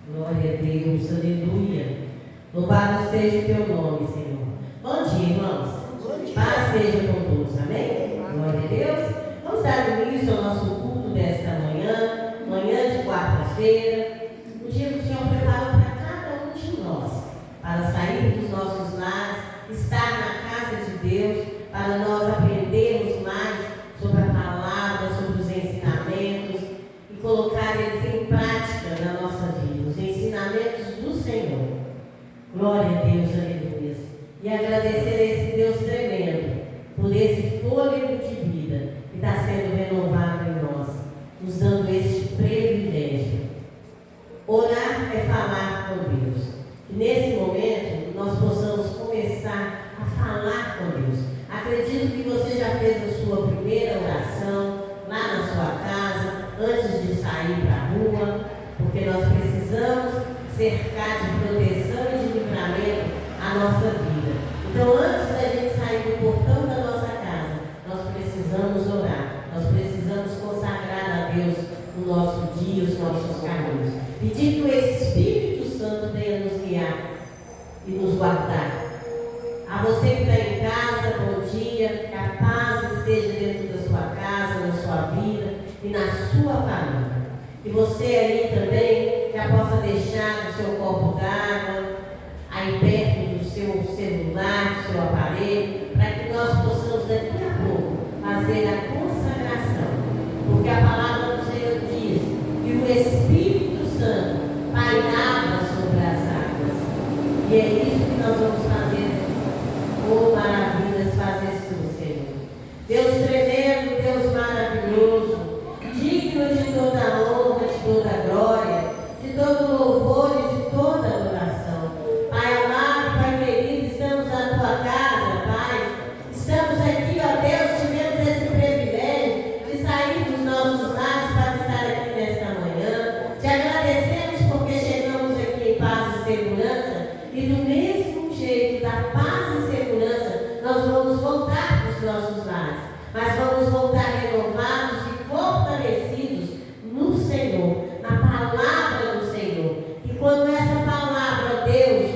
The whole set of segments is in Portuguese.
Glória a Deus, aleluia. Louvado seja o teu nome, Senhor. Bom dia, irmãos. Bom dia. Paz seja com todos, amém? Glória a Deus. Vamos dar início ao nosso culto desta manhã, manhã de quarta-feira, um dia que o Senhor preparou para cada um de nós, para sair dos nossos lares, estar na casa de Deus, para nós aprendermos mais sobre a palavra, sobre os ensinamentos e colocar eles em prática na nossa vida, os ensinamentos do Senhor. Glória a Deus, aleluia. E agradecer a esse Deus tremendo por esse fôlego de vida que está sendo renovado em nós, nos dando este privilégio. Orar é falar com Deus. Que nesse momento nós possamos começar a falar com Deus. Acredito que você já fez a sua primeira oração lá na sua casa, antes de sair para a rua, porque nós precisamos cercar de proteção e de livramento a nossa vida. Então, antes da gente sair do portão da nossa casa, nós precisamos orar, nós precisamos consagrar a Deus o nosso dia, os nossos caminhos. Pedir que o Espírito Santo venha nos guiar e nos guardar. A você que está em casa, bom dia, que a paz esteja dentro da sua casa, na sua vida e na sua família. Que você aí também já possa deixar o seu copo d'água aí perto do seu celular, do seu aparelho, para que nós possamos daqui a pouco fazer a consagração. Porque a palavra do Senhor diz que o Espírito Santo pairava sobre as águas. E é isso que nós vamos fazer. Oh, maravilhas, fazer isso do Senhor. Deus tremendo, Deus maravilhoso, digno de toda a honra, de toda a glória, de todo o louvor e de toda a adoração. Pai amado, Pai querido, estamos na tua casa, Pai. Estamos aqui, ó Deus, tivemos esse privilégio de sair dos nossos lares para estar aqui nesta manhã. Te agradecemos porque chegamos aqui em paz e segurança, e do mesmo jeito, da paz e segurança, nós vamos voltar para os nossos lares, mas vamos voltar renovados e fortalecidos no Senhor, na palavra do Senhor. E quando essa palavra, Deus,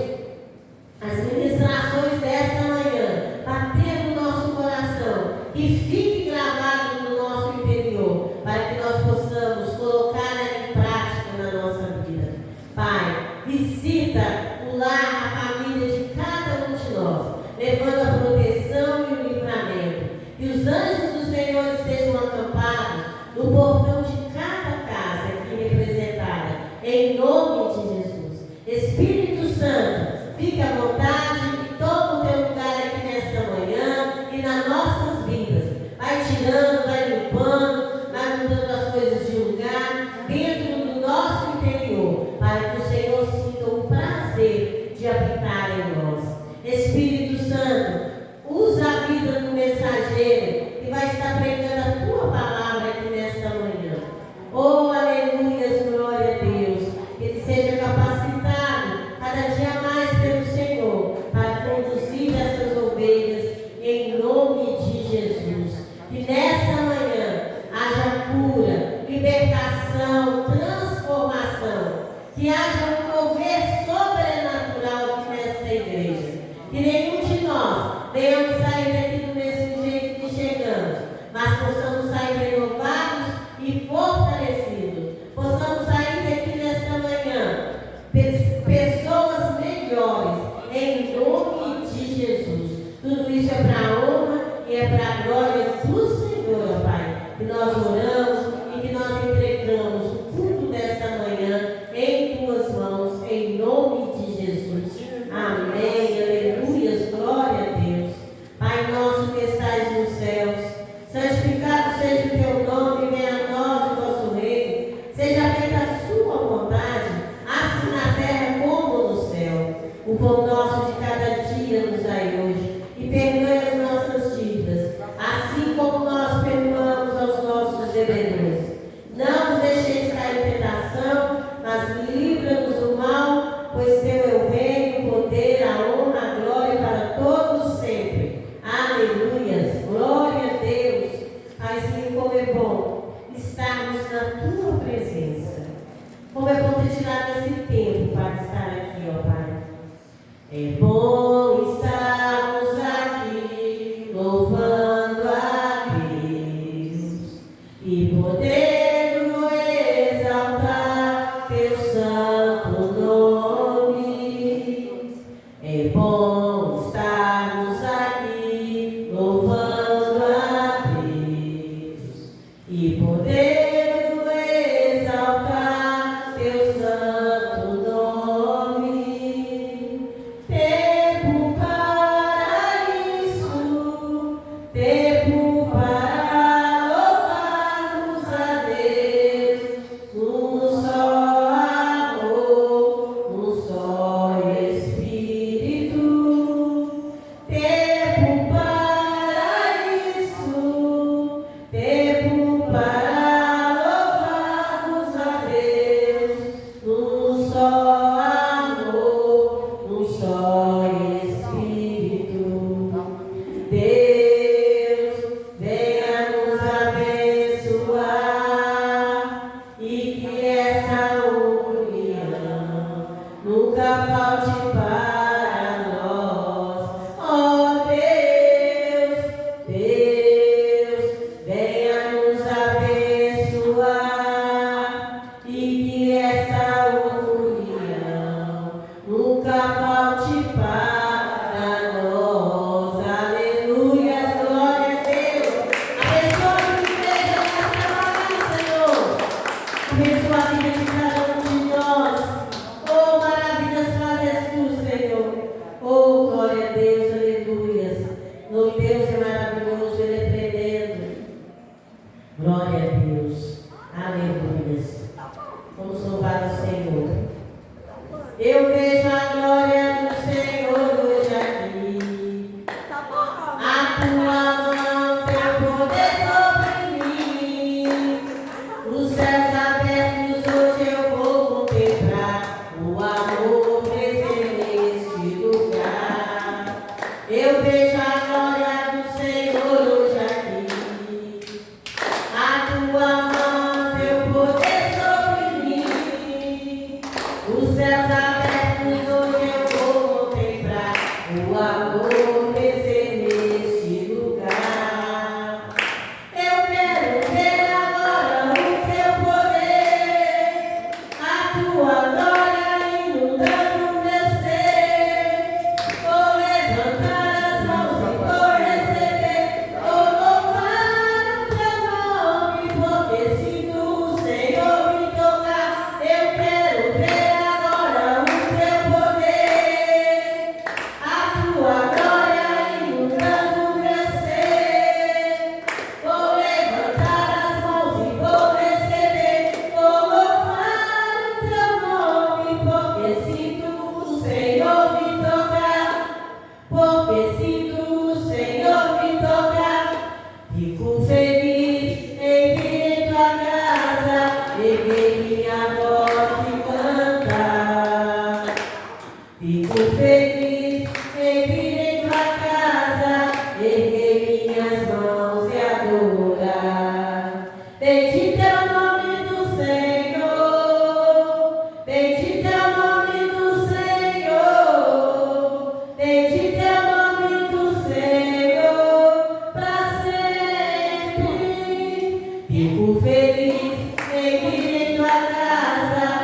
as ministrações desta manhã, bater no nosso coração, que fique gravado no nosso interior, para que nós possamos colocar em prática na nossa vida. Pai, visita o lar, a família de cada um de nós, levando a proteção e o livramento. Que os anjos do Senhor estejam acampados no portão de cada casa aqui representada, em nome de Jesus. Espírito Santo, fique à vontade e toma o teu lugar aqui nesta manhã e nas nossas vidas. Vai tirando, vai limpando, vai mudando as coisas de lugar dentro do nosso interior, para que o Senhor sinta o prazer de habitar em nós. Espírito Santo, usa a vida do mensageiro que vai estar pregando a tua palavra aqui nesta manhã. Oh, aleluia, glória a Deus. Que ele seja capacitado cada dia mais pelo Senhor para conduzir essas ovelhas em nome de Jesus. Que nesta manhã haja cura, libertação, transformação. Que haja um mover sobrenatural aqui nesta igreja. Que nenhum de nós venhamos sair daqui do mesmo jeito que chegamos, mas possamos sair renovados e fortalecidos. Possamos sair daqui nesta manhã pessoas melhores, em nome de Jesus. Tudo isso é para a honra e é para a glória do Senhor, Pai. Que nós oramos e que nós entregamos o culto desta manhã em tuas mãos. é bom ter tirado esse tempo para estar aqui, ó Pai. É bom estarmos aqui, louvando a Deus e podendo exaltar teu santo nome. É bom estarmos aqui, louvando a Deus e podendo exaltar teu santo nome. Tempo para isso, tempo para louvarmos a Deus, um só amor, um só Espírito. Tempo para isso, tempo para louvarmos a Deus, um só amor, um só Espírito. Deus, venha nos abençoar e que essa união nunca falte para nós. Oh Deus, Deus, venha nos abençoar e que essa união nunca falte para nós. Aleluia, glória a Deus. Abençoa a igreja nesta manhã, Senhor. Abençoa a vida de cada um de nós. Oh, maravilhas fazes tu, Senhor. Oh, glória a Deus, aleluia. Nome de Deus é maravilhoso, Ele é tremendo. Glória a Deus, aleluia. Vamos louvar o Senhor. Eu vejo a glória do Senhor hoje aqui. A tua mão, teu poder sobre mim. Os céus abertos hoje eu vou contemplar o amor presente neste lugar. Eu vejo a glória do Senhor hoje aqui. A tua mão, teu poder sobre mim. Os céus abertos hoje eu vou contemplar o amor presente neste lugar. Eu quero ver agora o teu poder, a tua glória inundando meu ser. Vou levantar as mãos e vou receber, vou louvar o teu nome, porque sinto o Senhor me tocar. Eu quero ver agora o teu poder, a tua glória inundando meu ser. Vou levantar as mãos e vou receber, vou louvar o teu nome, porque sinto o Senhor me tocar, porque sinto o Senhor me tocar. Fico feliz em vir em tua casa, erguer minha voz e cantar. Fico feliz em vir em tua casa, erguer minhas mãos e adorar. Bendito é o nome do Senhor, bendito é o nome do Senhor, bendito é o nome do Senhor, para sempre. Fico feliz em vir em tua casa,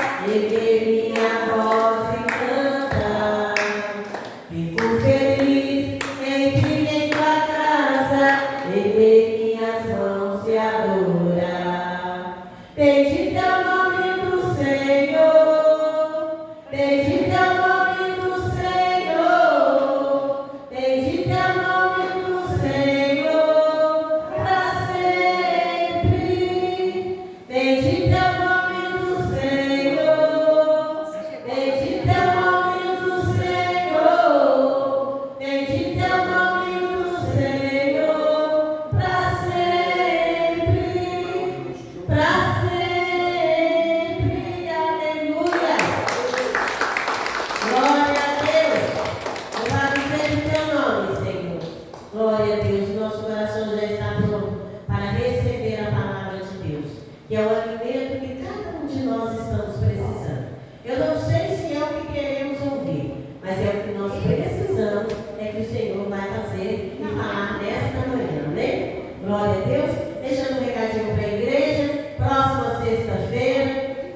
Eu não sei se é o que queremos ouvir, mas é o que nós precisamos, é que o Senhor vai fazer e falar nesta manhã, né? Glória a Deus. Deixando um recadinho para a igreja. Próxima sexta-feira,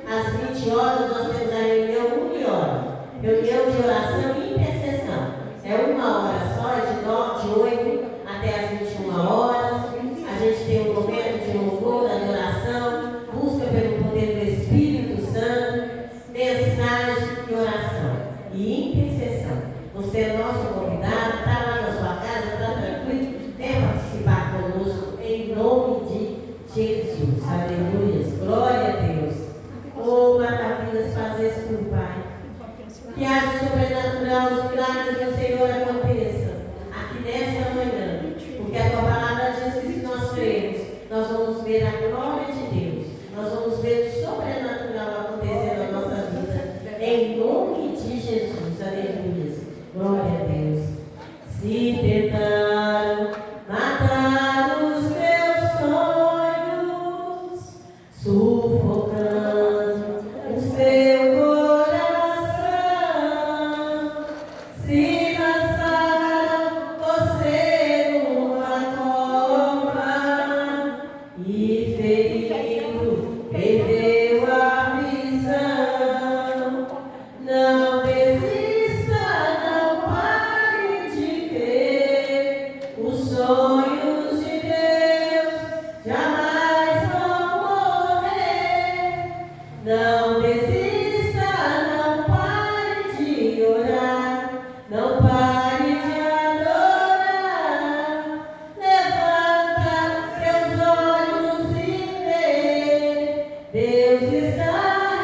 às 20 horas, nós temos a reunião 1h. Reunião de oração e intercessão. É 1 hora só, é de 8 até as 21 horas. A gente tem um momento de louvor, de oração, busca pelo poder do Espírito Santo, mensagem e oração e intercessão. Você é nosso convidado, está lá na sua casa, está tranquilo, vem participar conosco em nome de Jesus. Aleluia. Glória a Deus. Oh, maravilhas fazes por Pai. Que haja sobrenatural, os milagres do Senhor aconteçam aqui nesta manhã. Porque a tua palavra diz que se nós cremos, nós vamos ver a glória de Deus. Nós vamos ver o sobrenatural acontecer na nossa vida. Em nome de Jesus. Aleluia. Glória a Deus. Se tentaram matar os teus sonhos, sufocando o seu coração, se lançaram você numa cova e ferido perdeu a visão. Não desista, não pare de crer. Os sonhos de Deus jamais vão morrer. Não desista, não pare de orar. Não pare de adorar. Levanta seus olhos e vê. Deus está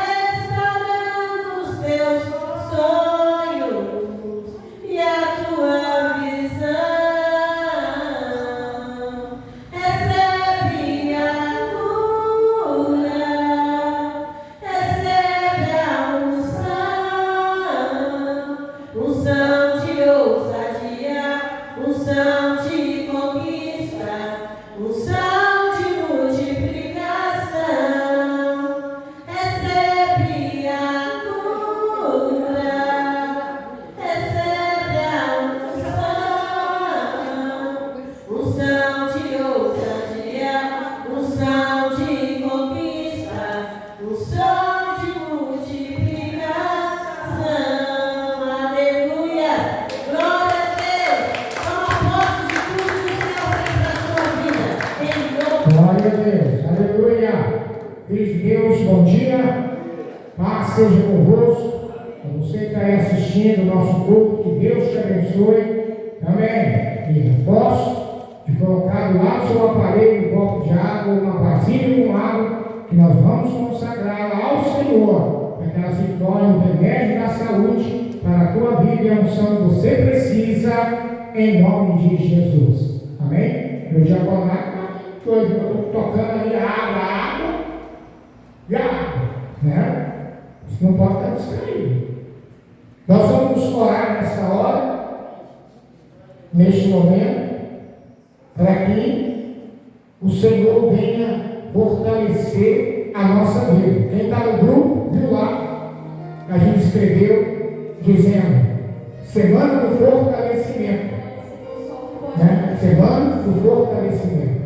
restaurando os teus sonhos e a tua visão. Recebe a cura, recebe a unção de ousadia, unção de conquista, unção de multiplicação. Recebe a cura, recebe a unção de ousadia, unção de conquista, unção de multiplicação. Aleluia! Glória a Deus! Toma posse de tudo que o Senhor fez na sua vida. Em nome Glória a Deus, aleluia. Filhos de Deus, bom dia. Paz seja convosco. A você que está aí assistindo o nosso culto, que Deus te abençoe. Amém. E reforço de colocar do lado do seu aparelho um copo de água, uma vasilha com água, que nós vamos consagrá-la ao Senhor, para que ela se torne um remédio da saúde para a tua vida e a unção que você precisa, em nome de Jesus. Amém? Meu diaconato, eu estou tocando ali a água e a água, né? Você não pode estar distraído. Nós vamos orar nessa hora, neste momento, para que o Senhor venha fortalecer a nossa vida. Quem está no grupo, viu lá, a gente escreveu dizendo: Semana do Fortalecimento. Né? Semana do Fortalecimento.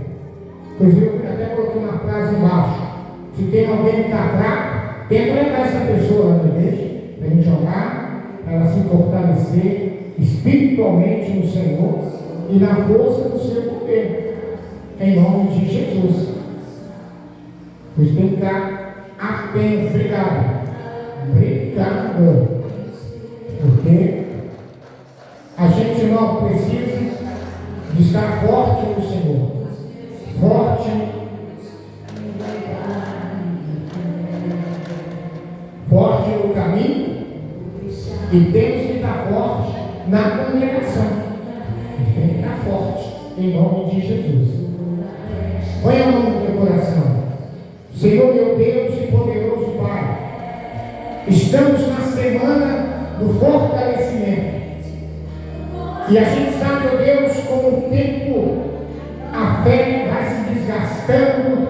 Inclusive, eu até coloquei uma frase embaixo: se tem alguém que está fraco, tenta levar essa pessoa lá na igreja, para a gente orar, para ela se fortalecer espiritualmente no Senhor e na força do seu poder, em nome de Jesus. Pois tem que estar atento. Obrigado. Obrigado. Porque a gente não precisa de estar forte no Senhor. Forte. Forte no caminho. E temos que estar forte na congregação. Tem que estar forte em nome de Jesus. Põe a mão no teu coração. Senhor meu Deus e poderoso Pai, estamos na semana do fortalecimento. E a gente sabe, meu Deus, como o tempo, a fé vai se desgastando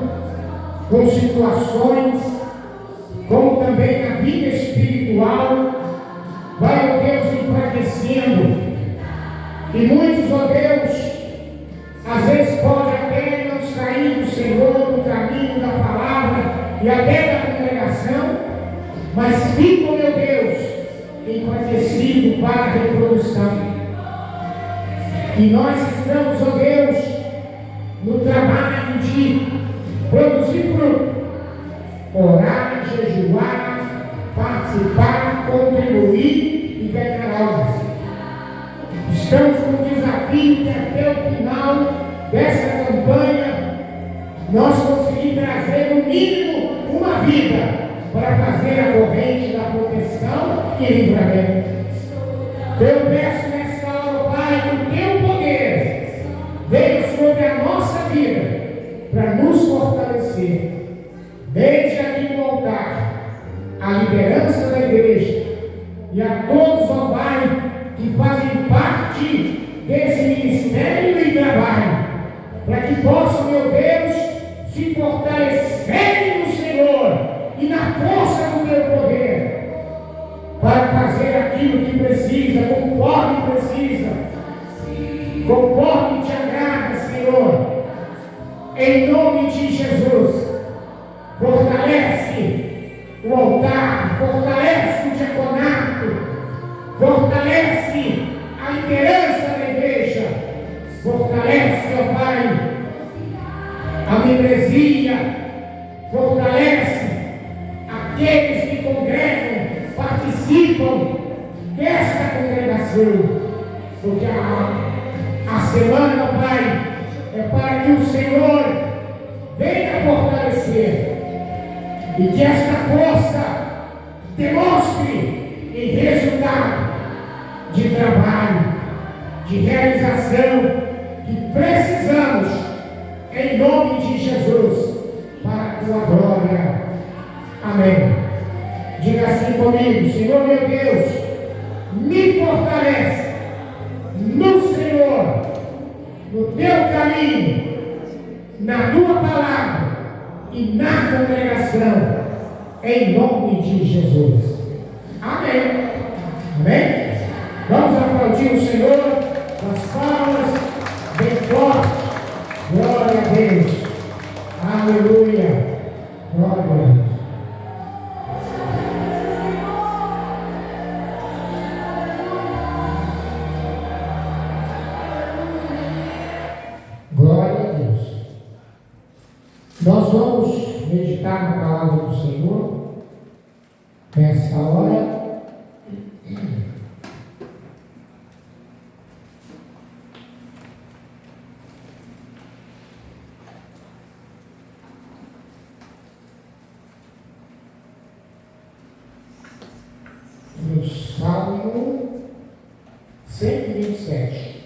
com situações, como também na vida espiritual, vai, ó Deus, enfraquecendo. E muitos, ó Deus, às vezes pode até não sair do Senhor, do caminho da palavra e até da congregação, mas ficam, meu Deus, enfraquecidos para a reprodução. E nós estamos, ó Deus, no trabalho de produzir fruto, orar, jejuar, participar, contribuir e ganhar almas. Estamos com o desafio que até o final dessa campanha nós conseguimos trazer no mínimo uma vida para fazer a corrente da proteção e livramento. Eu peço nessa hora, Pai, que o teu poder venha sobre a nossa vida para nos fortalecer. Desde aqui no altar, a liderança da igreja e a todos, ó Pai, que fazem parte desse ministério e trabalho, para que possam, meu Deus, se fortalecerem no Senhor e na força do teu poder, para fazer aquilo que precisa, conforme precisa, conforme te agrada, Senhor, em nome de Jesus. Fortalece o altar, fortalece o diaconato, fortalece a liderança da igreja, fortalece, ó Pai, a membresia, fortalece aqueles que congregam, participam desta congregação, porque a semana, ó Pai, é para que o Senhor venha fortalecer e que esta força demonstre em resultado de trabalho, de realização que precisamos em nome de Jesus para a tua glória. Amém. Diga assim comigo: Senhor meu Deus, me fortalece no Senhor, no teu caminho, na tua palavra e na congregação, em nome de Jesus. Amém. Amém. Vamos aplaudir o Senhor com as palmas bem fortes. Glória a Deus. Aleluia. Glória a Deus. Glória a Deus. Nós vamos meditar na palavra do Senhor nesta hora. No Salmo 127.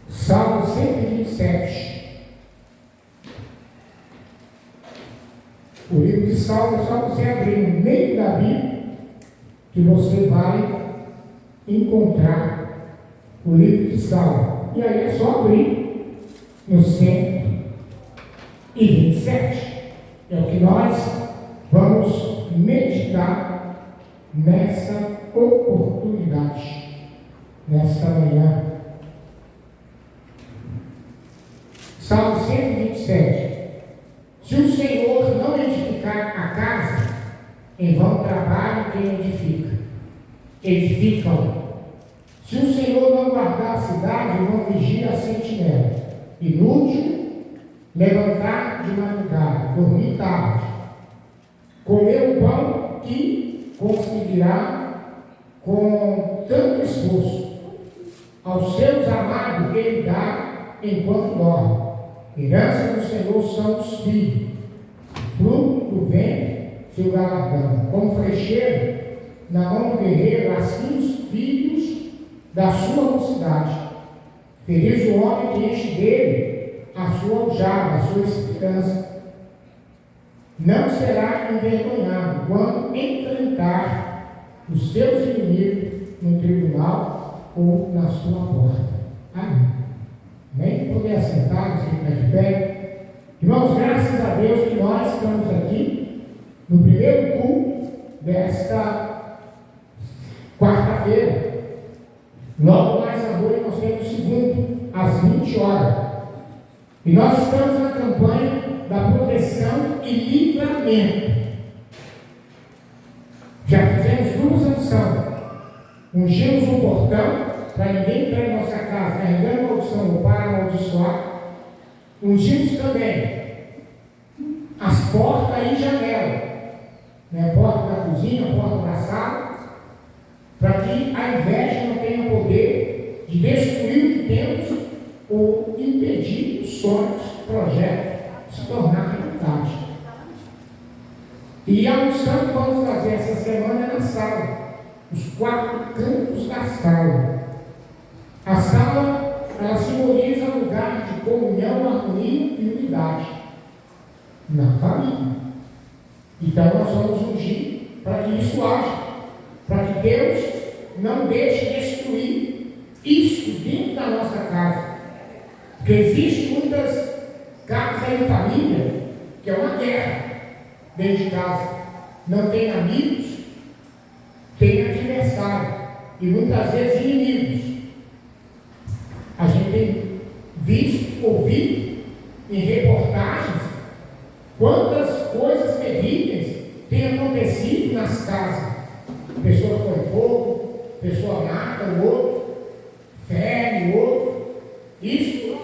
Salmo 127. O livro de Salmo é só você abrir no meio da Bíblia que você vai encontrar o livro de Salmo. E aí é só abrir no 127. É o que nós vamos meditar nessa oportunidade, nesta manhã. Salmo 127. Se o Senhor não edificar a casa, em vão trabalha quem edifica. Edificam. Se o Senhor não guardar a cidade, em vão vigia a sentinela. Inútil levantar de madrugada, dormir tarde, comer o pão que conseguirá com tanto esforço. Aos seus amados ele dá enquanto dorme. Herança do Senhor são os filhos, fruto do ventre, seu galardão. Como flecheiro na mão do guerreiro, assim os filhos da sua mocidade. Feliz o homem que enche dele a sua aljava, a sua esperança. Não será envergonhado quando enfrentar os seus inimigos no tribunal ou na sua porta. Amém. nem poder assentar, se ficar de pé. Irmãos, graças a Deus que nós estamos aqui no primeiro culto desta quarta-feira. Logo mais à noite nós temos o segundo, às 20 horas. E nós estamos na campanha da proteção e livramento. Já fizemos duas unções. Ungimos o portão para ninguém entrar em nossa casa carregando maldição ou para amaldiçoar. Ungimos também as portas e janela, né? A porta da cozinha, a porta da sala, para que a inveja não tenha poder de destruir o que temos ou impedir os sonhos, projetos se tornar realidade. E a unção que vamos fazer essa semana é na sala, os 4 cantos da sala. A sala, ela simboliza lugar de comunhão, harmonia e unidade na família. Então nós vamos ungir para que isso haja, para que Deus não deixe destruir isso dentro da nossa casa. Porque existem muitas casas em família que é uma guerra dentro de casa. Não tem amigos, tem adversário e muitas vezes inimigos. A gente tem visto, ouvido em reportagens quantas coisas terríveis têm acontecido nas casas. Pessoa põe fogo, pessoa mata o outro, fere o outro. Isso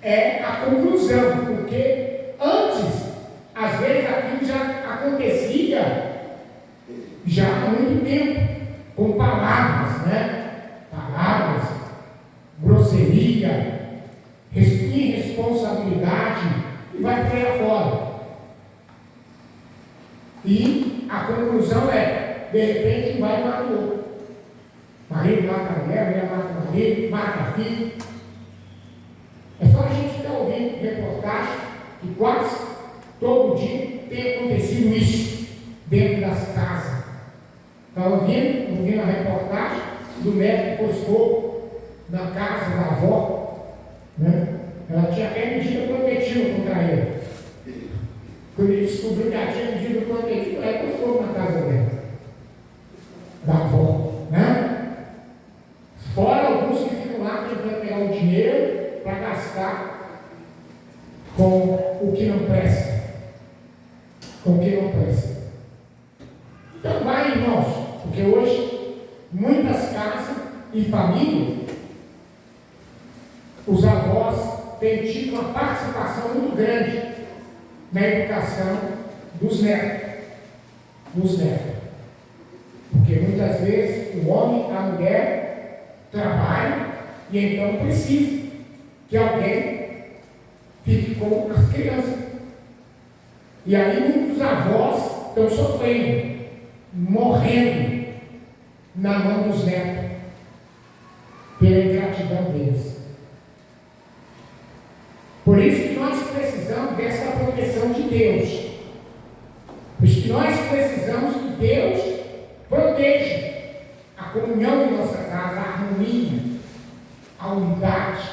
é a conclusão, porque antes, às vezes, aquilo já acontecia já há muito tempo, com palavras, né? Palavras, grosseria, irresponsabilidade, e vai por aí afora. E a conclusão é, de repente, vai e mata o outro. Marido mata a mulher mata o marido, mata a filha. É só a gente estar ouvindo reportagem que quase todo dia tem acontecido isso dentro das casas. Estava ouvindo a reportagem do médico que pôs fogo na casa da avó, né? Ela tinha até medida protetiva contra ele. Quando ele descobriu que ela tinha medida protetiva, ela pôs fogo na casa dela, da avó, né? Fora alguns que ficam lá tentando pegar o dinheiro para gastar com o que não presta. Com o que não presta. Então vai, irmãos, porque hoje muitas casas e famílias, os avós têm tido uma participação muito grande na educação dos netos. Porque muitas vezes o homem, a mulher trabalham e então precisa que alguém fique com as crianças. E aí muitos avós estão sofrendo, morrendo na mão dos netos, pela ingratidão deles. Por isso que nós precisamos dessa proteção de Deus. Por isso que nós precisamos que Deus proteja a comunhão de nossa casa, a harmonia, a unidade.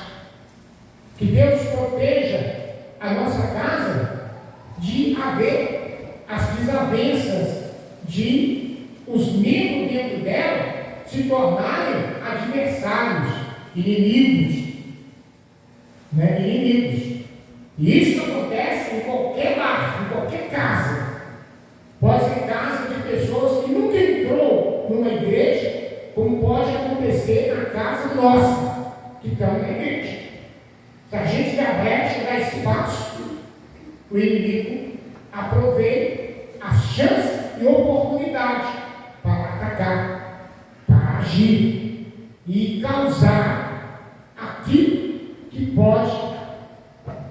Que Deus proteja a nossa casa de haver as desavenças, de os membros dentro dela se tornarem adversários, inimigos. Né? Inimigos. E isso acontece em qualquer lar, em qualquer casa. Pode ser casa de pessoas que nunca entrou numa igreja, como pode acontecer na casa nossa, que estamos na igreja. Se a gente der brecha, dá espaço, o inimigo aproveita a chance e oportunidade para atacar, para agir e causar aquilo que pode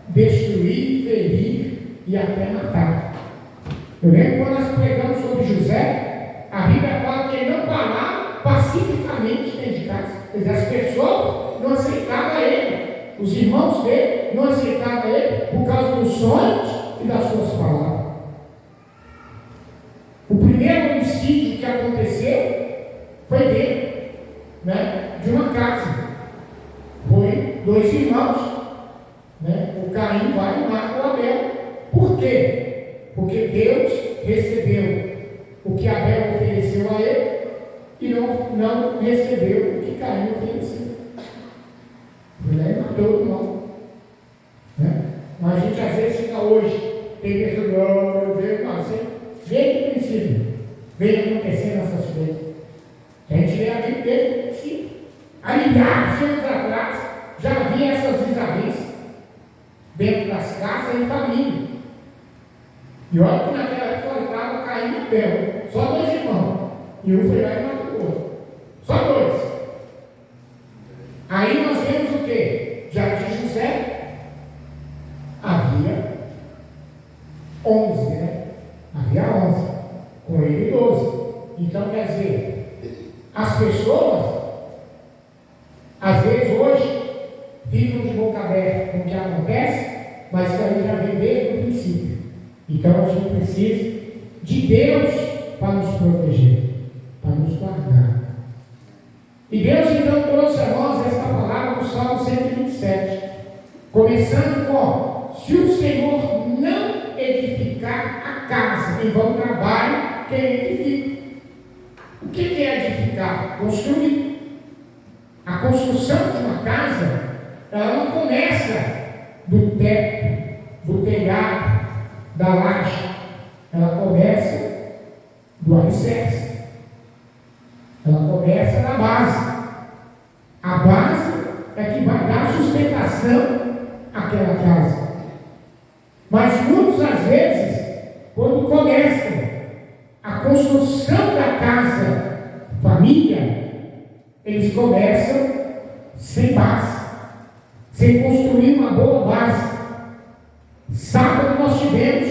destruir, ferir e até matar. Eu lembro quando nós pregamos sobre José, a Bíblia fala que ele não falava pacificamente dentro de casa. Quer dizer, as pessoas não aceitavam ele, os irmãos dele não aceitavam ele por causa dos sonhos e das suas palavras. O primeiro homicídio que aconteceu foi dentro, né, de uma casa. Foi 2 irmãos Caim vai e mata o Abel. Por quê? Porque Deus recebeu o que Abel ofereceu a ele e não recebeu o que Caim ofereceu. Ele matou o irmão. Né? Mas a gente às vezes fica hoje, tem pessoas que, oh meu Deus, não, você desde o princípio vem acontecendo essas coisas. A gente vê a vida desde o princípio. Há milhares de anos atrás já havia essas desavenças dentro das casas e família. E olha que naquela época estava Caim e Abel, só dois irmãos. E um foi lá e matou o outro. Só dois. Aí nós vemos o quê? Já de José havia 11, né? Havia 11. Com ele 12. Então quer dizer, as pessoas, às vezes hoje, ficam de boca aberta com o que acontece, mas isso aí já vem desde o princípio. Então a gente precisa de Deus para nos proteger, para nos guardar. E Deus então trouxe a nós esta palavra no Salmo 127, começando com: se o Senhor não edificar a casa, em vão trabalho quem edifica. O que é edificar? Construir. A construção de uma casa, ela não começa do teto, do telhado, da laje. Ela começa do alicerce. Ela começa da base. A base é que vai dar sustentação àquela casa. Mas muitas vezes, quando começa a construção da casa, família, eles começam sem base, sem construir uma boa base. Sábado nós tivemos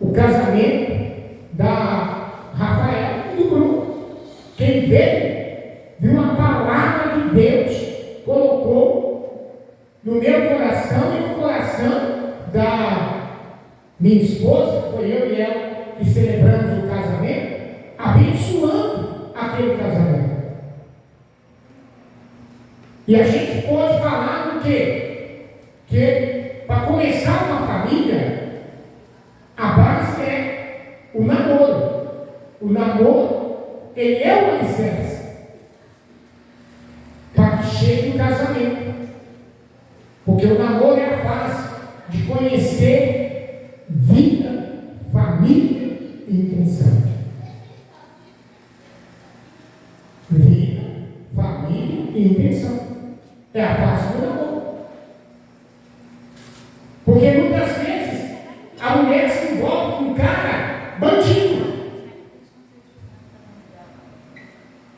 o casamento da Rafael e do Bruno. Quem veio, viu uma palavra que Deus colocou no meu coração e no coração da minha esposa, que foi eu e ela que celebramos o casamento, abençoando aquele casamento. E a gente pode falar do quê? Que para começar uma família, a base é o namoro. O namoro, ele é o alicerce para que chegue o casamento. Porque o namoro é a fase de conhecer vida, família e intenção. Vida, família e intenção. É a fase do namoro. Porque muitas vezes a mulher se envolve com um cara bandido.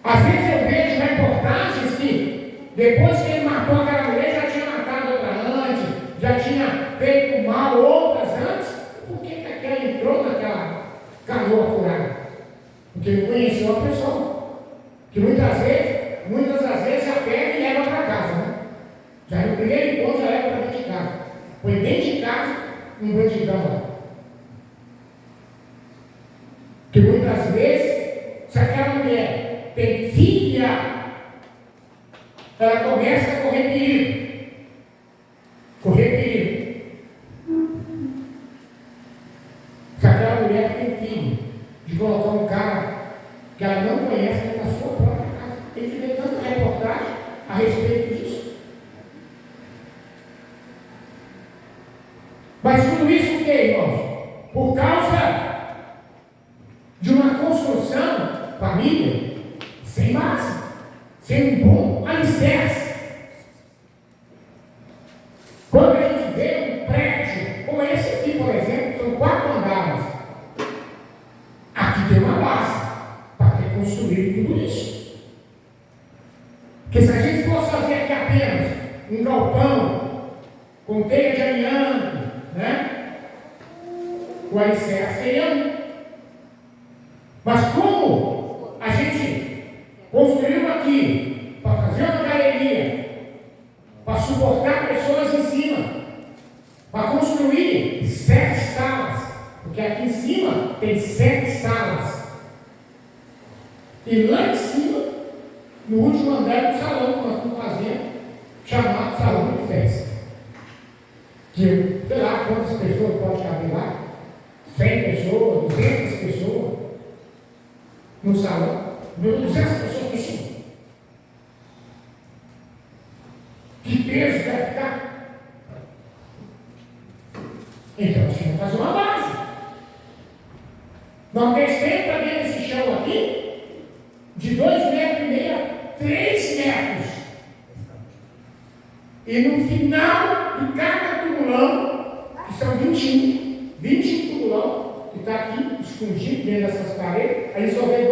Às vezes eu vejo reportagens que depois que ele matou aquela mulher, já tinha matado outra antes, já tinha feito mal outras antes. Por que aquela entrou naquela canoa furada? Porque ele conheceu a pessoa. Que muitas das vezes já pega e leva para casa, né? Já no primeiro encontro já leva para dentro de casa. Põe dentro de casa um bandidão lá. Que muitas vezes, se aquela mulher tem filha, ela começa a correr perigo. Correr perigo. Se aquela mulher tem filho, de colocar um cara que ela não conhece dentro da sua própria casa. Tem que ver tanta reportagem a respeito disso. Mas tudo isso o que, irmãos? Por causa de uma construção, família, sem base, sem um bom alicerce. Quando a gente vê um prédio, como esse aqui, por exemplo, são 4 andares. Aqui tem uma base para ter construído tudo isso. Porque se a gente fosse fazer aqui apenas um galpão com telha de amianto, né? O alicerce seria um. Mas como a gente construiu aqui para fazer uma galeria, para suportar pessoas em cima, para construir 7 salas, porque aqui em cima tem 7 salas, e lá em cima, no último andar do salão que nós estamos fazendo, chamado salão de festa. Que, sei lá, quantas pessoas pode caber lá? 100 pessoas, 200 pessoas no salão. 200 pessoas no chão. Que peso vai ficar? Então, nós temos que fazer uma base. Nós descemos para dentro desse chão aqui, de 2,5 metros a 3 metros. E no final de cada tubulão, que são 21 tubulão, que está aqui escondido dentro dessas paredes, aí só vê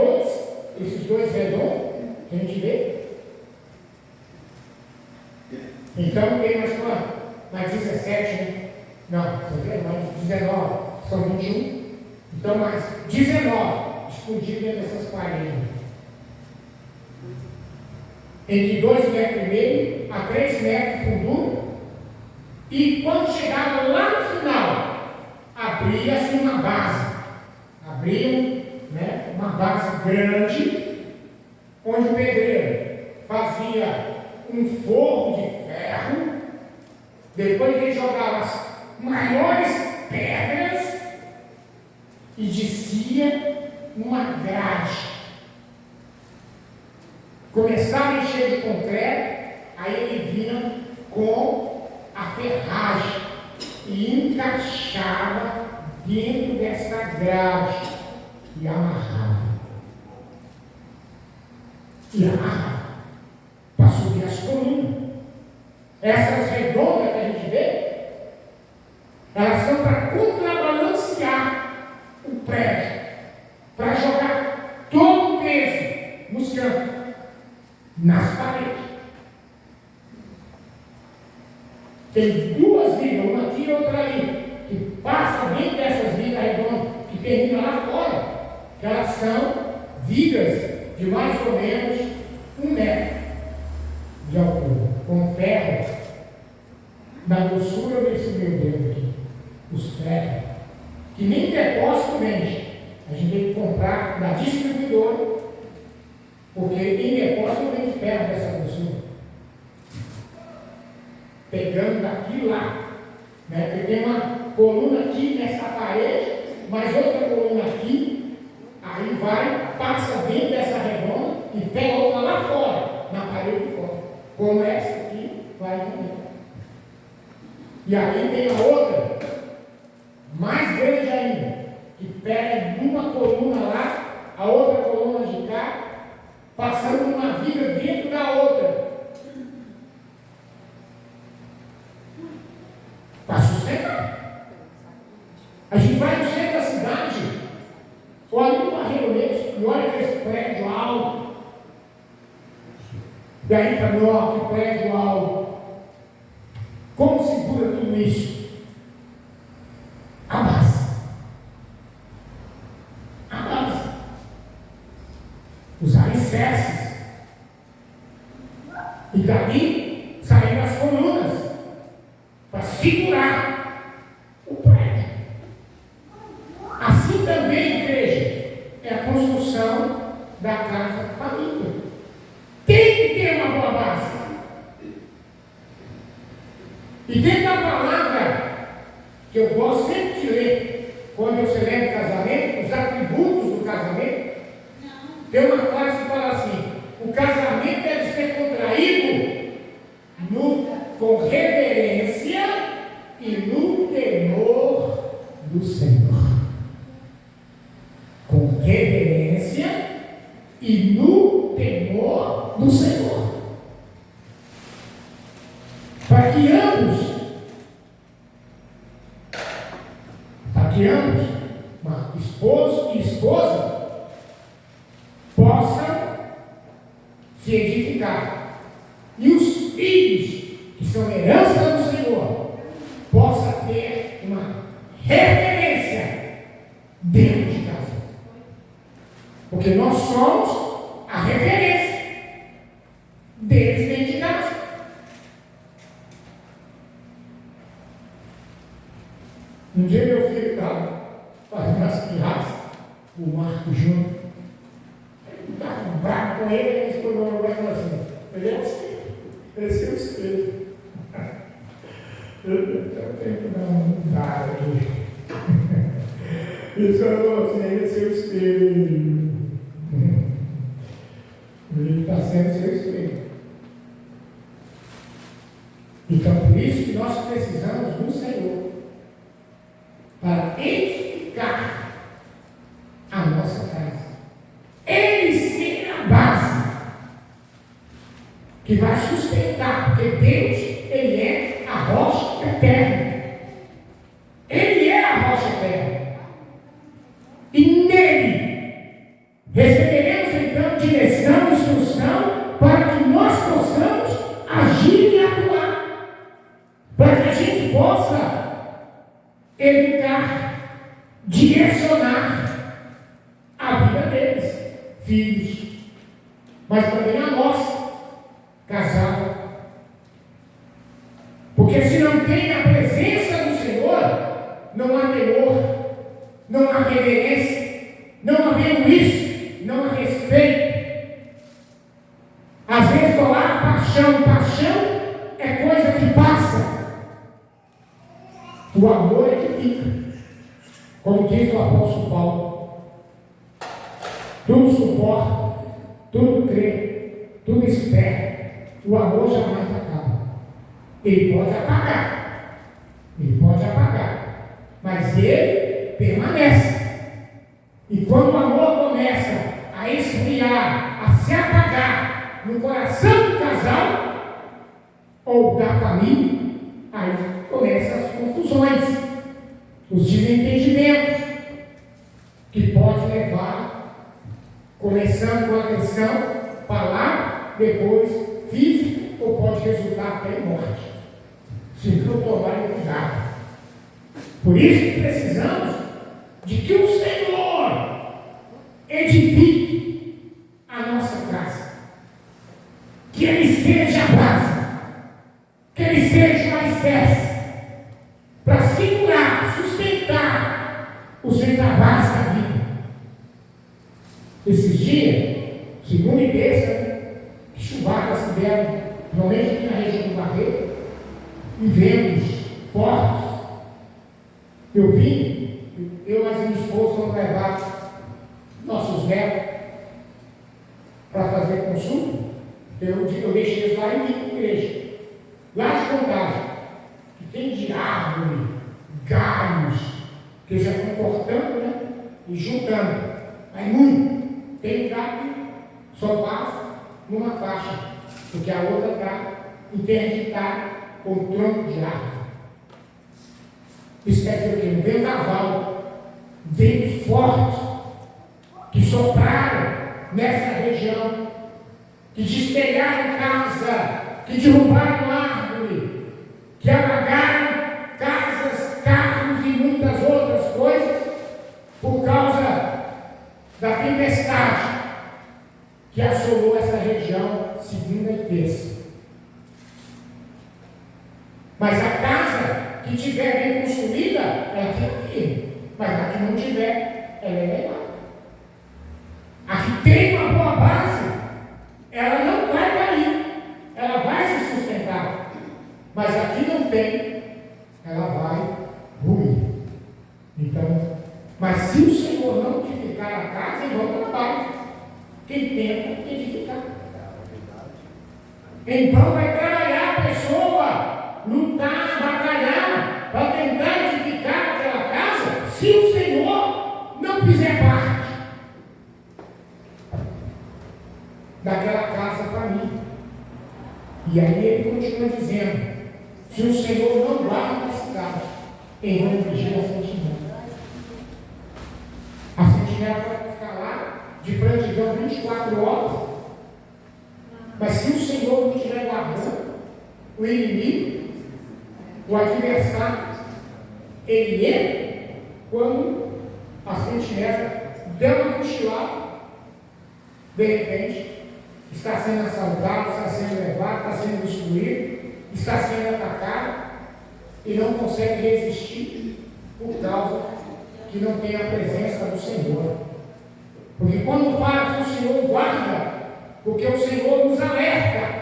esses dois redondos, que a gente vê. Então tem mais quanto? Mais 17, né? Não, mais 19, são 21. Então mais 19 escondido dentro dessas paredes. Entre 2,5 metros a 3 metros de fundura. E quando chegava lá no final, abria-se uma base. Abriam, né, uma base grande, onde o pedreiro fazia um forro de ferro, depois ele jogava as maiores pedras e descia uma grade. Começava a encher de concreto, aí ele vinha com a ferragem e encaixava dentro dessa grade e amarrava. E amarrava para subir as colunas. Essas redondas que a gente vê, elas são para contrabalancear o prédio, para jogar todo o peso nos cantos, nas paredes. Tem duas vigas, uma aqui e outra ali, que passam dentro dessas vigas redondas, que terminam lá fora, que elas são vigas de mais ou menos 1 metro de altura, com ferro, na grossura desse meu dedo aqui, os ferros, que nem depósito vende. A gente tem que comprar da distribuidora, porque em depósito não vende ferro dessa grossura. Pegando daqui lá, né? Porque tem uma coluna aqui nessa parede, mais outra coluna aqui, aí vai, passa dentro dessa redonda e pega outra lá fora, na parede de fora. Como essa aqui vai também. E aí tem a outra, mais grande ainda, que pega uma coluna lá, a outra coluna de cá, passando uma viga dentro da outra. Para sustentar. A gente vai no centro da cidade, olha no barreiro mesmo, e olha aquele prédio alto. E aí para nós, que prédio alto. Como segura tudo isso? A base. A base. Os alicerces. E dali saíram as colunas para segurar o prédio. Assim também, igreja, é a construção da casa família. Tem que ter uma boa base. E dentro da palavra, que eu gosto sempre de ler, quando eu celebro casamento, os atributos do casamento, tem uma frase que fala assim: o casamento deve ser contraído com reverência e no temor do Senhor. Com reverência e no temor do Senhor. Para que ambos, esposo e esposa, possam se edificar. E os filhos, que são herança do Senhor, possam ter uma referência dentro de casa. Porque nós somos a referência deles dentro de casa. Um dia meu filho estava fazendo as pirraças, o Marco Júnior. Ele estava bravo com ele, ele escolheu o lugar e falou assim: ele é o espelho, esse é o espelho. Eu tento dar um dado aqui. Isso é seu espelho. Ele está sendo seu espelho. Então, por isso que nós precisamos do Senhor para edificar a nossa casa. Ele ser a base que vai sustentar, porque Deus, Ele é a rocha eterna. Ele é a rocha eterna. E nele receberemos então direção, instrução, para que nós possamos agir e atuar, para que a gente possa educar, direcionar a vida deles, filhos, mas também a nossa, casal. Porque se não tem a presença do Senhor, não há temor, não há reverência, não há isso, não há respeito. Às vezes falar paixão é coisa que passa. O amor é que fica. Como diz o apóstolo Paulo, tudo suporta, tudo crê, tudo espera. O amor jamais acaba. Ele pode apagar, mas ele permanece. E quando o amor começa a esfriar, a se apagar no coração do casal ou da família, aí começam as confusões, os desentendimentos, que pode levar, começando com agressão, palavra, depois física, ou pode resultar até em morte, se não tomarem cuidado. Por isso que precisamos de que o Senhor edifique a nossa casa, que Ele seja a base, que Ele seja o alicerce, para segurar, sustentar os vendavais da vida. Esses dias, segunda e terça, chuvadas que deram, principalmente aqui na região do Barreiro, e ventos fortes. Eu e minha esposa vamos levar nossos netos para fazer consulta. Eu deixei eles lá e vim para a igreja, lá de Contagem, que tem de árvore, galhos, que eles já estão cortando, né? E juntando. Aí muito. Tem lugar que só passa numa faixa, porque a outra está interditada com o tronco de árvore. Isso quer dizer o quê? Um vendaval, ventos fortes, que sopraram nessa região, que despegaram casa, que derrubaram árvore, que alagaram casas, carros e muitas outras coisas, por causa da tempestade que assolou essa região segunda e terça. Mas a casa que estiver bem construída, ela fica firme. Mas a que não tiver, ela é legal. A que tem uma boa base, ela não vai cair. Ela vai se sustentar. Mas a que não tem, ela vai ruir. Então, mas se o Senhor não edificar a casa, ele vai trabalhar. Quem tenta edificar. Então vai trabalhar a pessoa, lutar, batalhar, para tentar edificar aquela casa, se o Senhor não fizer parte daquela casa família. E aí ele continua dizendo: se o Senhor não guarda a cidade, em vão vigiar a sentinela. A sentinela vai ficar lá de prontidão 24 horas. Mas se o Senhor não estiver guardando, o inimigo, o adversário, ele entra quando a sentinela deu uma cochilada, de repente, está sendo assaltado, está sendo levado, está sendo destruído, está sendo atacado e não consegue resistir por causa que não tem a presença do Senhor. Porque quando fala que o Senhor guarda, porque o Senhor nos alerta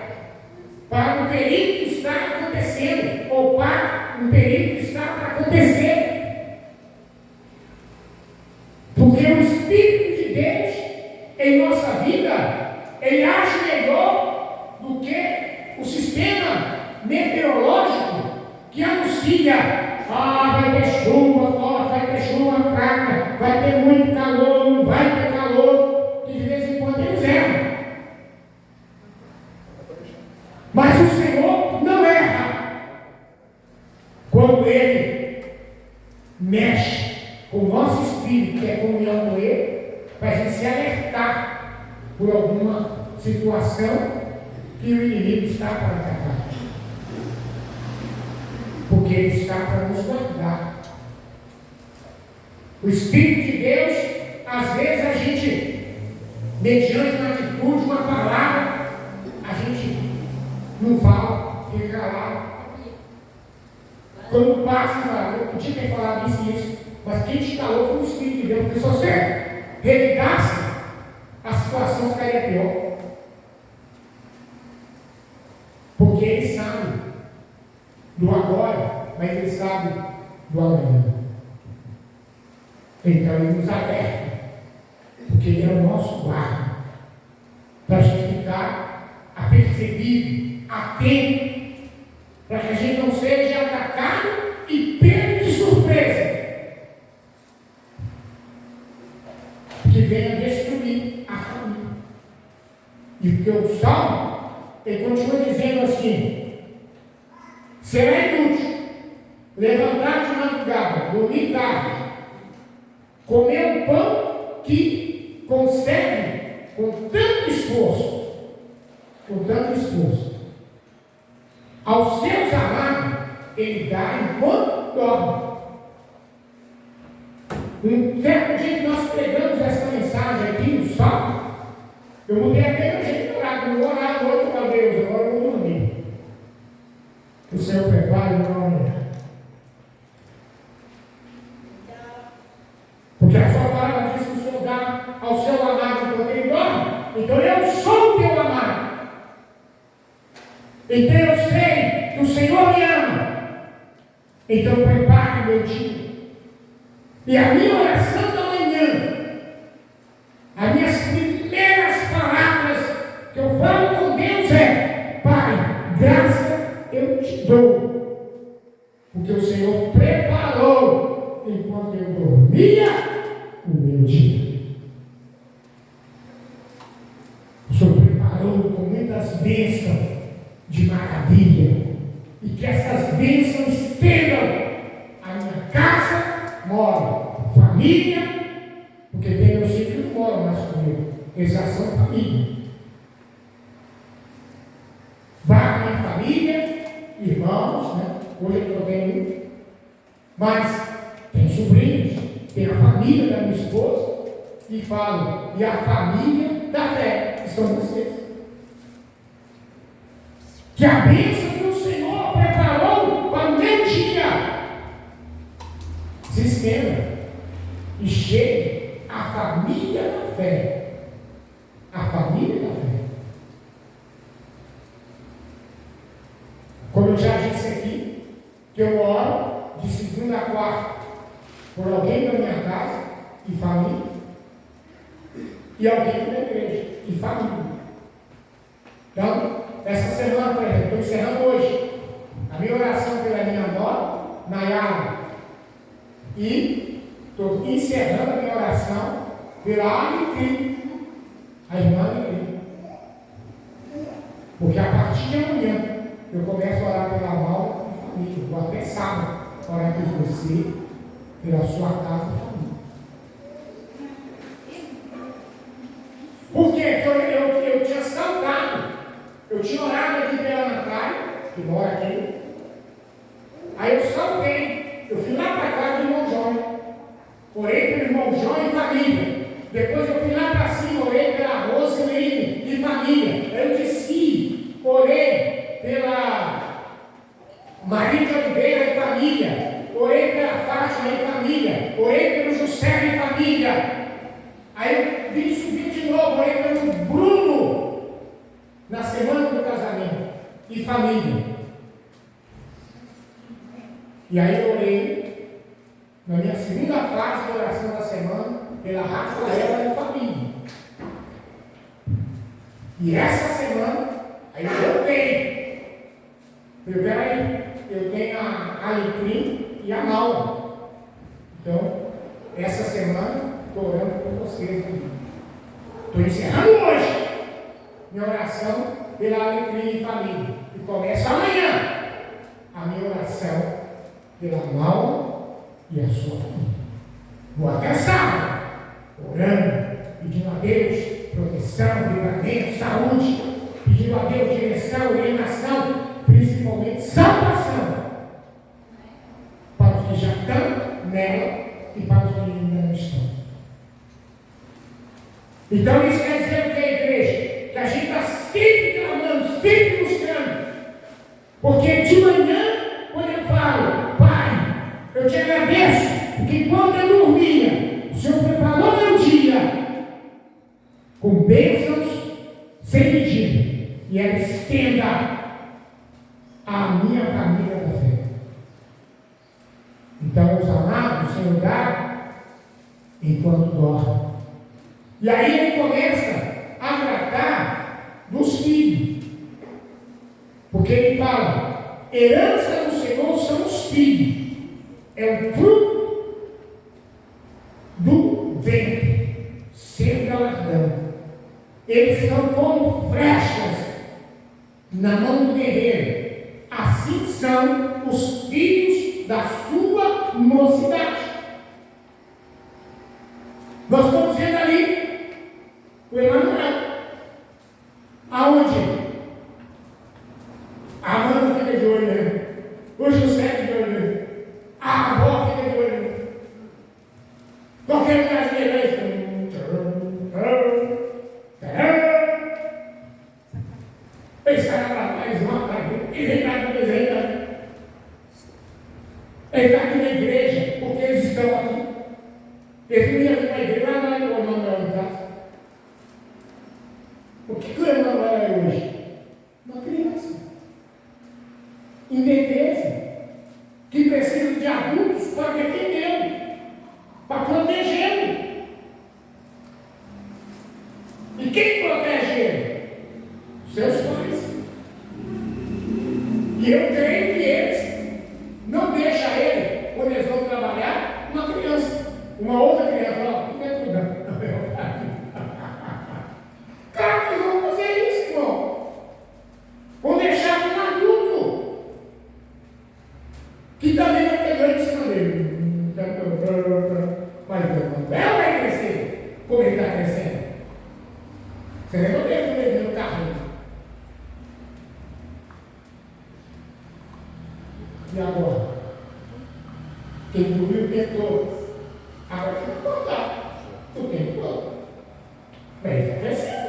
para o perigo que está acontecendo, ou para acontecer. Porque o Espírito de Deus em nossa vida, ele age melhor do que o sistema meteorológico que anuncia: vai ter chuva forte, vai ter chuva fraca, vai ter muito calor, não vai ter calor, que de vez em quando eles erram. Mas o Senhor não erra quando Ele mexe com o nosso espírito, que é comunhão com Ele, para a gente se alertar por alguma situação que o inimigo está para atacar. Porque Ele está para nos guardar. O Espírito de Deus, às vezes a gente, mediante uma atitude, uma palavra, a gente não fala, fica lá. Quando passa, fala: eu podia ter falado isso e isso, mas quem te calou foi o Espírito de Deus, porque se você revidasse, a situação ficaria pior. Porque Ele sabe do agora, mas Ele sabe do amanhã. Então Ele nos alerta, porque Ele é o nosso guarda, para a gente ficar apercebido, atento, para que a gente não seja atacado e pego de surpresa, que venha destruir a família. E porque o Salmo, ele continua dizendo assim: será inútil levantar de madrugada, dormir tarde, comer um pão que consegue com tanto esforço, aos seus amados Ele dá enquanto dorme. Um certo dia que nós pregamos essa mensagem aqui no Salmo, eu mudei até meu jeito de orar. Eu vou orar à noite para Deus, agora eu vou dormir. O Senhor prepare o meu amanhã. Porque a sua palavra diz que o Senhor dá ao seu amado quando ele dorme. Então eu sou o teu amado. Então eu sei que o Senhor me ama. Então prepare o meu dia. E a minha oração da manhã, as minhas primeiras palavras que eu falo com Deus é: Pai, graça eu te dou, porque o Senhor preparou, enquanto eu dormia, o meu dia. O Senhor preparou com muitas bênçãos de maravilha, e que essas bênçãos estendam a minha casa. Moro, família, porque tem meus filhos que não moram mais comigo, eles já são família. Vai minha família, irmãos, né? Hoje eu tenho um, mas tem sobrinhos, tem a família da minha esposa, e falo, e a família da fé, que são vocês. Que a bênção que o Senhor preparou para o meu dia se estenda e chegue à família da fé. A família da fé. Como eu já disse aqui, que eu oro de segunda a quarta por alguém da minha casa e família, e alguém da igreja e família. Então, essa semana, por exemplo, estou encerrando hoje a minha oração pela minha nora, Nayara. E estou encerrando a minha oração pela Alecrim, a irmã Alecrim. Porque a partir de amanhã eu começo a orar pela Maura e família. Vou até sábado orar por você, pela sua casa e família. Por quê? Porque eu tinha saudado. Eu tinha orado aqui pela Natália, que mora aqui. Aí eu saltei. Eu fui lá para casa do irmão João. Orei pelo irmão João e família. Depois eu fui lá para cima, orei pela Roseline e família. Eu desci, orei pela Maria de Oliveira e família. Orei pela Fátima e família. Orei pelo José e família. Aí eu vim subir de novo, orei pelo Bruno na semana do casamento e família. E aí eu orei na minha segunda fase de oração da semana, pela Rafaela e família. E essa semana, aí eu voltei. Peraí, eu tenho a Alecrim e a Malva. Então, essa semana, estou orando por vocês. Estou encerrando hoje minha oração pela Alecrim e família. E começa amanhã a minha oração pela Malva e a sua família. Vou até sábado, orando, pedindo a Deus proteção, livramento, saúde, pedindo a Deus direção, orientação, principalmente salvação para os que já estão nela e para os que ainda não estão. Então isso quer dizer o que, igreja? Que a gente está sempre clamando, sempre buscando. Porque de manhã, quando eu falo, Pai, eu te agradeço, porque enquanto eu dormia, o Senhor preparou meu dia com bênçãos sem medida, e ela estenda a minha família da fé. Então, meus amados, o Senhor dá enquanto dorme. E aí ele começa a tratar dos filhos, porque ele fala: herança do Senhor são os filhos, é o fruto do ventre, sem galardão. Eles são como flechas na mão do guerreiro. Assim são os filhos da sua mocidade. Nós estamos vendo ali o Emanuel. Aonde? A Amanda fica de olho nele. O José fica de olho nele. A avó fica de olho nele. Qualquer lugarzinho é isso. Esse cara faz uma coisa, ele está aqui no desenho. Ele está aqui na igreja, porque eles estão aqui. Eles não iam aqui na igreja, lá não é o Emanuel em casa. O que o Emanuel é hoje? Uma criança indefesa, que precisa de adultos para defendê-lo, para protegê-lo. E quem protege ele? Seus pais. E eu creio que eles não deixam ele, quando eles vão trabalhar, uma criança, uma outra criança, ó, que é cuidando. Claro que eles vão fazer isso, irmão. Vão deixar um adulto, que também vai ter grande em cima dele. Mas o Manuel vai crescer, como ele está crescendo. Você lembra dele quando ele veio no carrinho? E agora? Quem dormiu o tempo todo? Agora tem que contar o tempo todo. Mas ele está crescendo.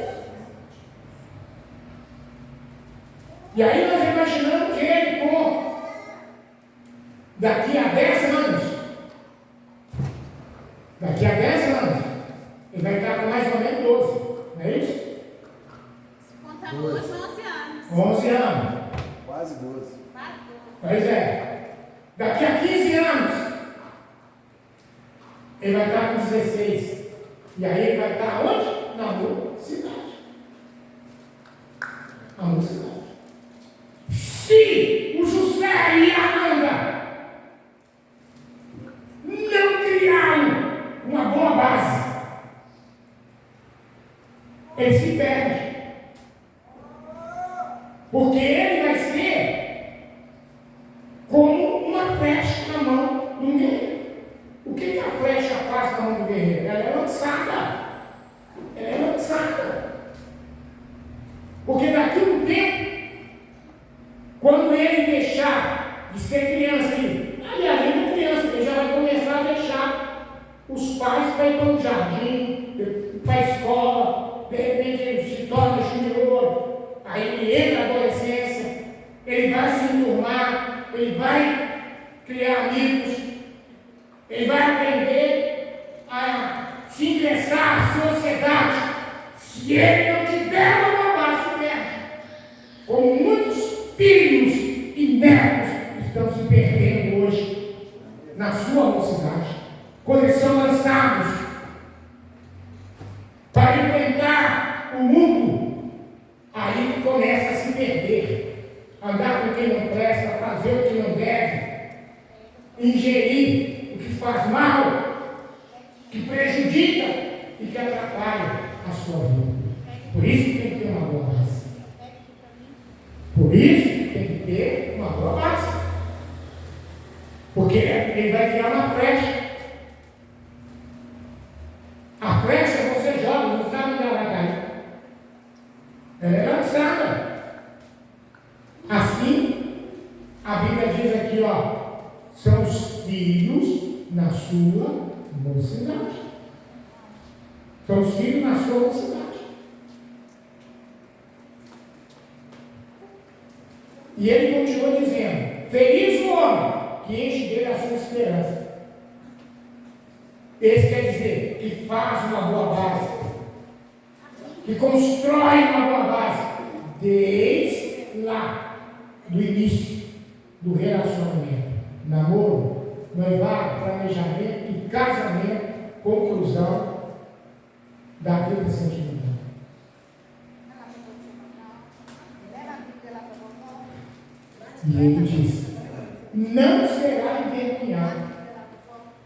E aí nós imaginamos que ele, com daqui a 10 anos, ele vai estar com mais ou menos 12, não é isso? Se contar hoje, 11 anos. 11 anos. Quase 12. Pois é. Daqui a 15 anos, ele vai estar com 16. E aí ele vai estar onde? Na mocidade. A mocidade. Se o José e a Amanda não criaram uma boa base, ele se perde. Porque ele vai ser como uma flecha na mão do guerreiro. O que a flecha faz na mão do guerreiro? Ela é lançada. Porque daqui a um tempo, quando ele deixar de ser criança, aliás, ele é criança, ele já vai começar a deixar os pais para ir para o jardim, para a escola, de repente ele se torna junior, aí ele entra na adolescência, ele vai se enturmar, ele vai criar amigos, ele vai aprender a se ingressar à sociedade. Se ele não tiver uma base, se perde. Como muitos filhos e netos estão se perdendo hoje na sua mocidade, quando eles são lançados para enfrentar o mundo, aí começa a se perder, andar com quem não presta, fazer o que não deve, ingerir o que faz mal, que prejudica e que atrapalha a sua vida. Por isso que tem que ter uma boa base. Por isso tem que ter uma boa base. Porque ele vai criar uma flecha. A flecha você joga, não sabe onde ela vai cair. Ela é lançada. Assim, a Bíblia diz aqui, ó, são os filhos na sua mocidade. São os filhos na sua mocidade. E ele continua dizendo: feliz o homem que enche dele a sua esperança. Esse quer dizer que faz uma boa base, que constrói uma boa base, desde lá, do início do relacionamento, namoro, noivado, planejamento e casamento, conclusão da vida sentimental. E ele diz: não será envergonhado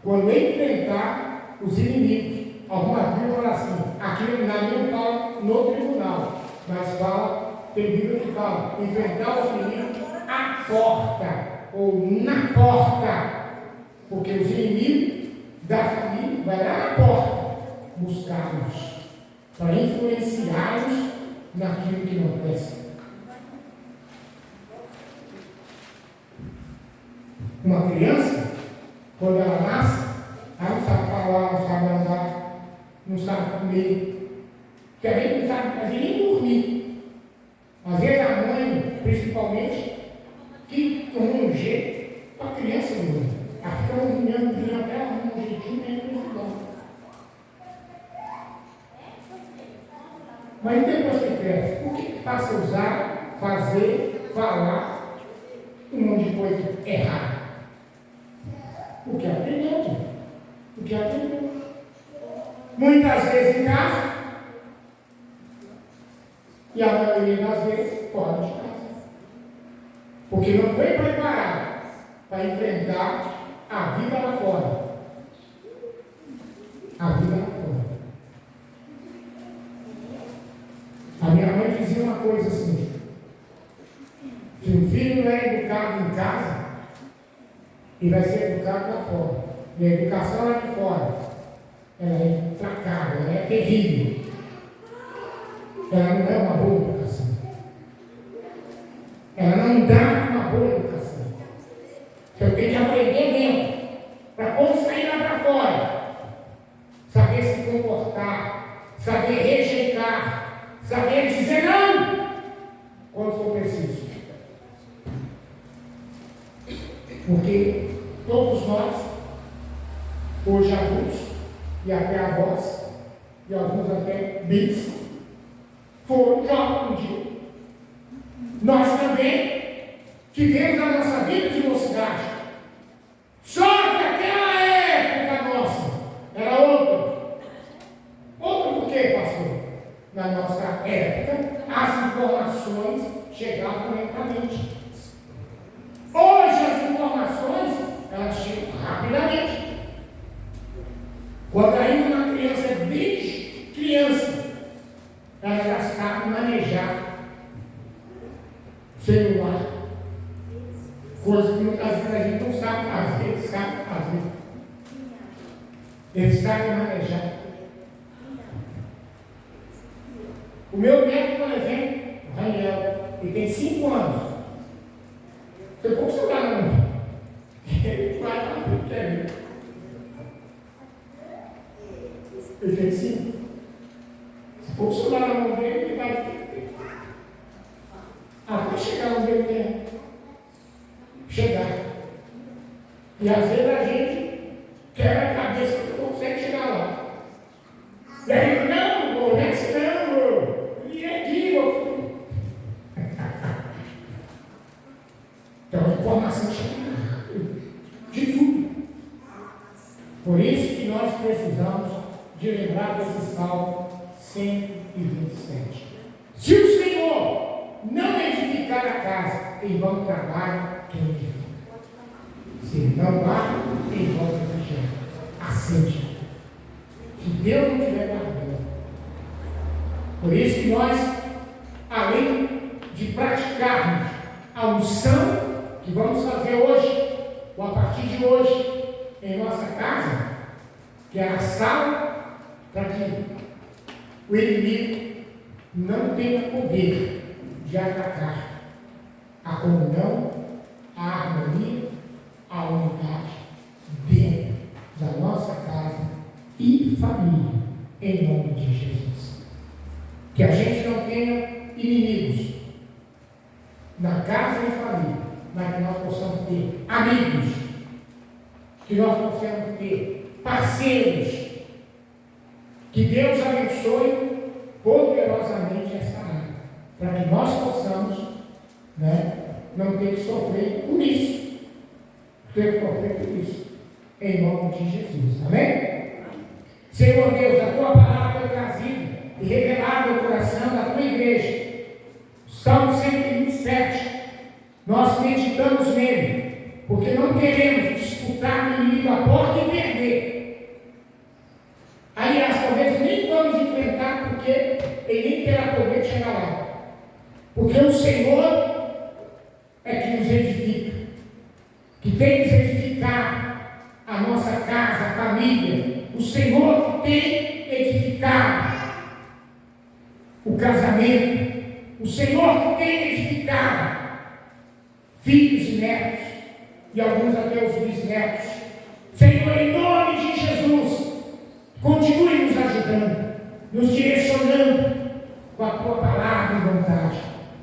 quando enfrentar os inimigos. Algumas Bíblias falam assim, aqui na minha fala no tribunal, mas fala, tem Bíblia que fala, enfrentar os inimigos à porta, ou na porta, porque os inimigos da família vai lá na porta buscar-nos, para influenciá-los naquilo que não presta. Uma criança, quando ela nasce, ela não sabe falar, não sabe andar, não sabe comer, porque a gente não sabe às vezes nem dormir. Às vezes a mãe, principalmente, que arruma um jeito para a criança dormir. Ela fica arrumando até arrumar um jeitinho e não bom. Mas depois que cresce, por que passa a usar, fazer, falar um monte de coisa errada? Porque aprendeu. Porque aprendeu. Muitas vezes em casa, e a maioria das vezes fora de casa. Porque não foi preparado para enfrentar a vida lá fora. A vida lá fora. A minha mãe dizia uma coisa assim: se um filho não é educado em casa, e vai ser educado lá fora. E a educação lá de fora, ela é implacável, ela é terrível. Ela não é uma boa educação. Ela não dá uma boa educação. Então tem que aprender mesmo, para quando sair lá para fora, saber se comportar, saber rejeitar, saber dizer não, quando for preciso. Porque todos nós, hoje adultos, e até avós, e alguns até bis, foram jovens um dia. Nós também tivemos a nossa vida de mocidade. Só que aquela época nossa era outra. Outra por quê, pastor? Na nossa época, as informações chegavam lentamente. Hoje as informações, elas chegam rapidamente. Quando ainda uma criança é desde criança, ela já sabe manejar celular. Coisa que muitas vezes a gente não sabe fazer, ele sabe fazer. Ele sabe manejar. O meu neto, por exemplo, Daniel, ele tem 5 anos. Você pode celular na mão. Ele vai lá no que ele tem 5. Se for celular na mão dele, ele vai até chegar onde ele quer chegar. E às vezes a gente quebra a cabeça que não consegue chegar lá. E aí, não é assim não, e é aqui, meu filho. Então a informação chega de tudo. Por isso que nós precisamos de lembrar desse Salmo 127. Se o Senhor não edificar a casa, em vão trabalha quem edifica. Se não há, em vão vigiar. Assim, se Deus não tiver guardando. Por isso que nós, além de praticarmos a unção que vamos fazer hoje, ou a partir de hoje, em nossa casa, que é a sala para que o inimigo não tenha poder de atacar a comunhão, a harmonia, a unidade dentro da nossa casa e família, em nome de Jesus. Que a gente não tenha inimigos na casa e família, mas que nós possamos ter amigos, que nós possamos ter parceiros. Que Deus abençoe poderosamente essa área, para que nós possamos, não ter que sofrer por isso. Ter que sofrer por isso. Em nome de Jesus. Amém? Senhor Deus, a tua palavra foi trazida e revelada no coração da tua igreja. Salmo 127. Nós meditamos nele, porque não queremos disputar com o inimigo a porta e perder. Aliás, talvez nem vamos enfrentar, porque ele nem terá poder de chegar lá. Porque o Senhor é que nos edifica, que tem que edificar a nossa casa, a família. O Senhor tem edificado o casamento. O Senhor que tem edificado filhos e netos, e alguns até os bisnetos. Senhor, em nome de Jesus, continue nos ajudando, nos direcionando com a tua palavra e vontade,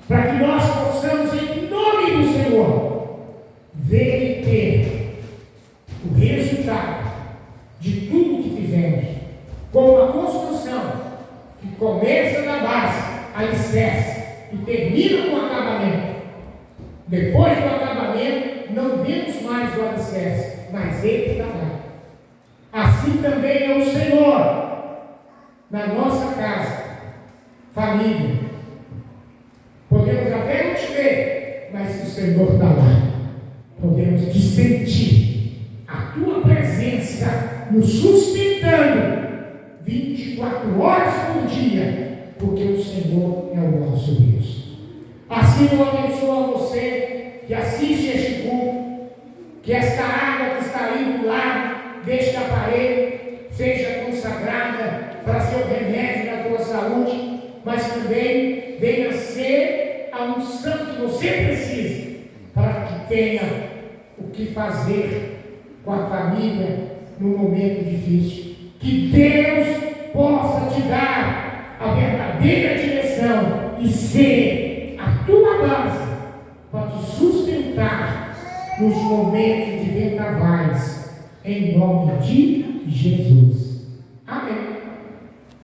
para que nós possamos, em nome do Senhor, ver e ter o resultado de tudo que fizemos, como a construção que começa na base, alicerce, e termina com o acabamento. Depois do acabamento, não vemos mais o alicerce, mas ele está lá. Assim também é o Senhor na nossa casa, família. Podemos até não te ver, mas se o Senhor está lá, podemos te sentir a tua presença nos sustentando 24 horas por dia, porque o Senhor é o nosso Deus. Assim eu abençoo a você que assiste este culto, que esta água que está aí do lado deste aparelho seja consagrada para ser o remédio da tua saúde, mas também venha ser a unção que você precisa para que tenha o que fazer com a família no momento difícil. Que Deus possa te dar a verdadeira direção e ser a tua base para te sustentar nos momentos de vendavais, em nome de Jesus. Amém.